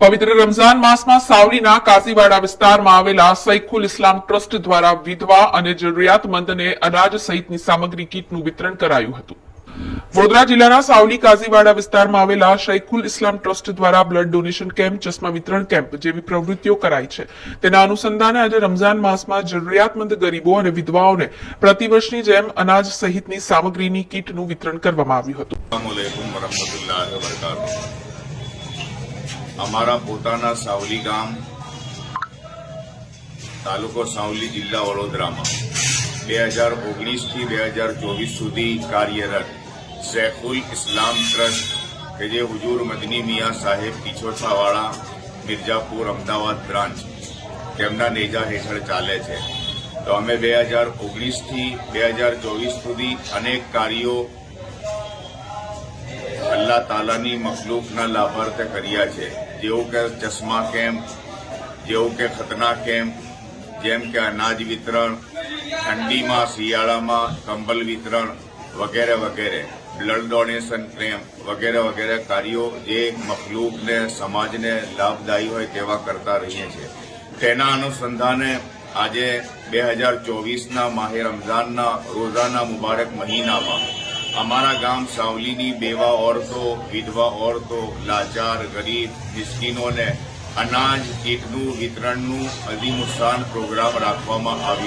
પવિત્ર રમઝાન માસમાં સાવલીના કાઝીવાડા વિસ્તારમાં આવેલા સૈખુલ ઇસ્લામ ટ્રસ્ટ દ્વારા વિધવા અને જરૂરિયાતમંદને અનાજ સહિતની સામગ્રી કીટનું વિતરણ કરાયું હતું। વડોદરા જિલ્લાના સાવલી કાઝીવાડા વિસ્તારમાં આવેલા સૈખુલ ઇસ્લામ ટ્રસ્ટ દ્વારા બ્લડ ડોનેશન કેમ્પ, ચશ્મા વિતરણ કેમ્પ જેવી પ્રવૃત્તિઓ કરાઈ છે। તેના અનુસંધાને આજે રમઝાન માસમાં જરૂરિયાતમંદ ગરીબો અને વિધવાઓને પ્રતિવર્ષની જેમ અનાજ સહિતની સામગ્રીની કીટનું વિતરણ કરવામાં આવ્યું હતું। અમારા પોતાના સાવલી ગામ તાલુકો સાવલી જિલ્લા વડોદરામાં 2019 થી 2024 સુધી કાર્યરત સૈખુલ ઇસ્લામ ટ્રસ્ટ કે જે હુજૂર મદની મિયા સાહેબ પીછોછાવાળા મિર્જાપુર અમદાવાદ બ્રાન્ચ તેમના નેજા હેઠળ ચાલે છે। તો અમે 2019 થી 2024 સુધી અનેક કાર્યો અલ્લાહ તાલાની મખલૂકના લાભાર્થે કર્યા છે, જેવું કે ચશ્મા કેમ્પ, જેવું કે ખતના કેમ્પ, જેમ કે અનાજ વિતરણ, ઠંડીમાં શિયાળામાં કંબલ વિતરણ વગેરે વગેરે, બ્લડ ડોનેશન કેમ્પ વગેરે વગેરે કાર્યો જે મખલૂકને સમાજને લાભદાયી હોય તેવા કરતા રહીએ છીએ। તેના અનુસંધાને આજે 2024ના માહે રમઝાનના રોઝાના મુબારક મહિનામાં અમારા ગામ સાવલીની બેવા औरतो, વિધવા औरतो, લાચાર, ગરીબ, મિસ્કીનોને અનાજ કીટનું વિતરણનું અઝીમુશાન પ્રોગ્રામ રાખવામાં આવ્યું।